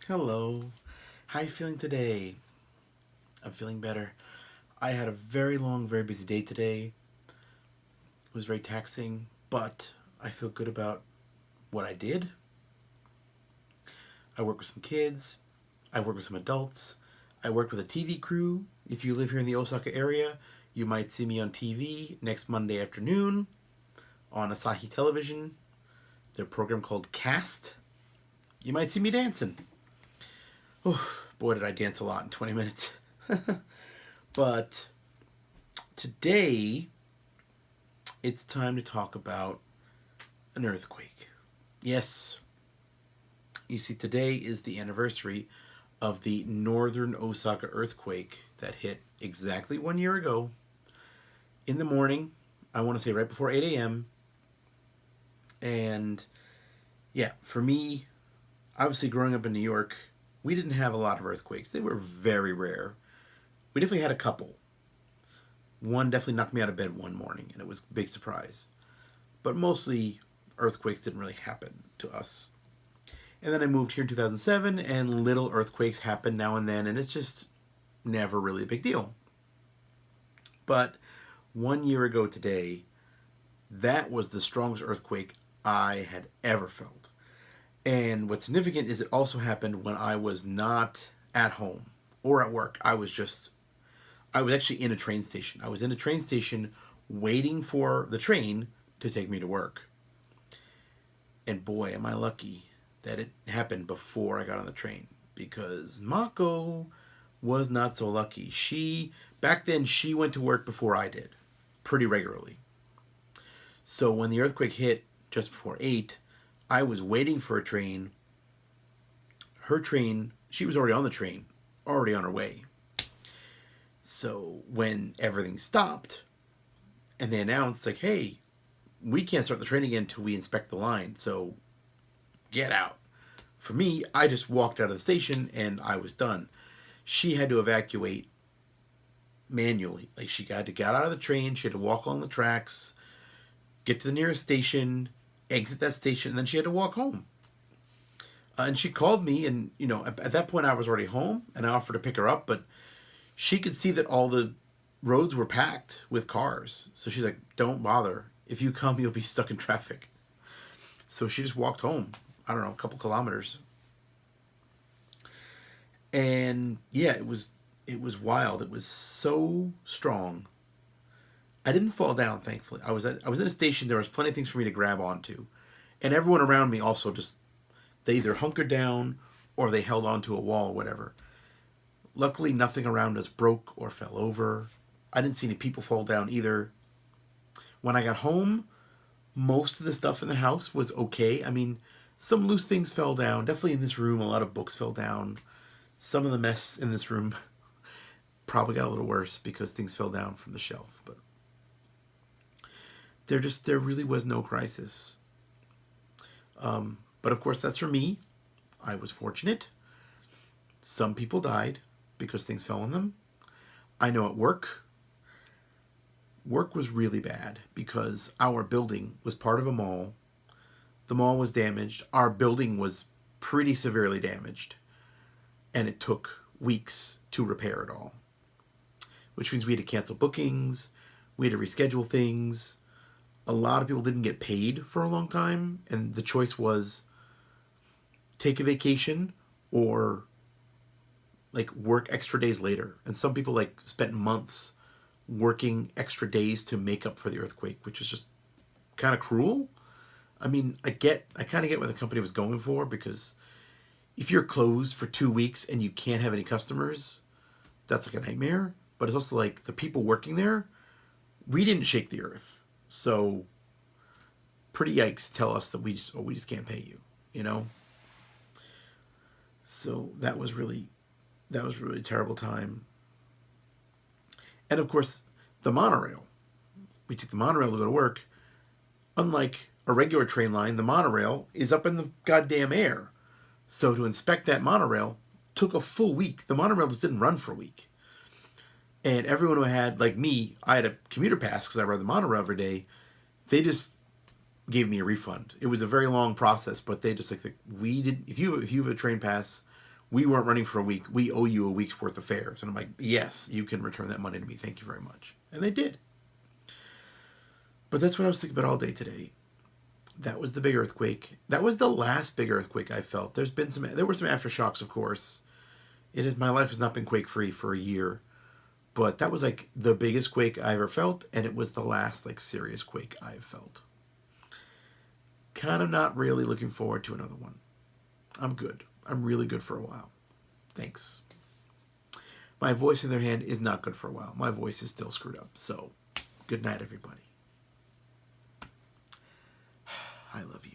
Hello. How you feeling today? I'm feeling better. I had a very long, very busy day today. It was very taxing, but I feel good about what I did. I worked with some kids. I worked with some adults. I worked with a TV crew. If you live here in the Osaka area, you might see me on TV next Monday afternoon on Asahi Television. Their program called Cast. You might see me dancing. Oh, boy, did I dance a lot in 20 minutes. But today, it's time to talk about an earthquake. Yes, you see, today is the anniversary of the northern Osaka earthquake that hit exactly 1 year ago in the morning. I want to say right before 8 a.m. And yeah, for me, obviously growing up in New York, we didn't have a lot of earthquakes. They were very rare. We definitely had a couple. One definitely knocked me out of bed one morning, and it was a big surprise. But mostly, earthquakes didn't really happen to us. And then I moved here in 2007, and little earthquakes happen now and then, and it's just never really a big deal. But 1 year ago today, that was the strongest earthquake I had ever felt. And what's significant is it also happened when I was not at home or at work. I was actually in a train station. I was in a train station waiting for the train to take me to work. And boy, am I lucky that it happened before I got on the train, because Mako was not so lucky. Back then, she went to work before I did, pretty regularly. So when the earthquake hit just before 8, I was waiting for a train. Her train, she was already on the train, already on her way. So when everything stopped and they announced, like, hey, we can't start the train again until we inspect the line, so get out. For me, I just walked out of the station and I was done. She had to evacuate manually. Like, she had to get out of the train, she had to walk along the tracks, get to the nearest station, exit that station, and then she had to walk home. And she called me, and at that point I was already home, and I offered to pick her up, but she could see that all the roads were packed with cars. So she's like, "Don't bother. If you come, you'll be stuck in traffic." So she just walked home. I don't know, a couple kilometers. And yeah, it was wild. It was so strong. I didn't fall down, thankfully. I was in a station. There was plenty of things for me to grab onto, and everyone around me also just, they either hunkered down or they held onto a wall or whatever. Luckily, nothing around us broke or fell over. I didn't see any people fall down either. When I got home, most of the stuff in the house was okay. I mean, some loose things fell down. Definitely in this room, a lot of books fell down. Some of the mess in this room probably got a little worse because things fell down from the shelf. But there really was no crisis. But of course, that's for me. I was fortunate. Some people died because things fell on them. I know at work was really bad because our building was part of a mall. The mall was damaged. Our building was pretty severely damaged. And it took weeks to repair it all. Which means we had to cancel bookings. We had to reschedule things. A lot of people didn't get paid for a long time. And the choice was take a vacation or like work extra days later. And some people like spent months working extra days to make up for the earthquake, which is just kind of cruel. I mean, I kind of get what the company was going for, because if you're closed for 2 weeks and you can't have any customers, that's like a nightmare. But it's also like the people working there, we didn't shake the earth. So pretty yikes tell us that we just can't pay you, you know? So that was really a terrible time. And of course, the monorail. We took the monorail to go to work. Unlike a regular train line, the monorail is up in the goddamn air. So to inspect that monorail took a full week. The monorail just didn't run for a week. And everyone who had, like me, I had a commuter pass because I rode the monorail every day. They just gave me a refund. It was a very long process, but they just like, we did. If you have a train pass, we weren't running for a week. We owe you a week's worth of fares. And I'm like, yes, you can return that money to me. Thank you very much. And they did. But that's what I was thinking about all day today. That was the big earthquake. That was the last big earthquake I felt. There were some aftershocks, of course. My life has not been quake free for a year, but that was like the biggest quake I ever felt, and it was the last like serious quake I've felt. Kind of not really looking forward to another one. I'm good. I'm really good for a while. Thanks. My voice, on the other hand, is not good for a while. My voice is still screwed up. So, good night, everybody. I love you.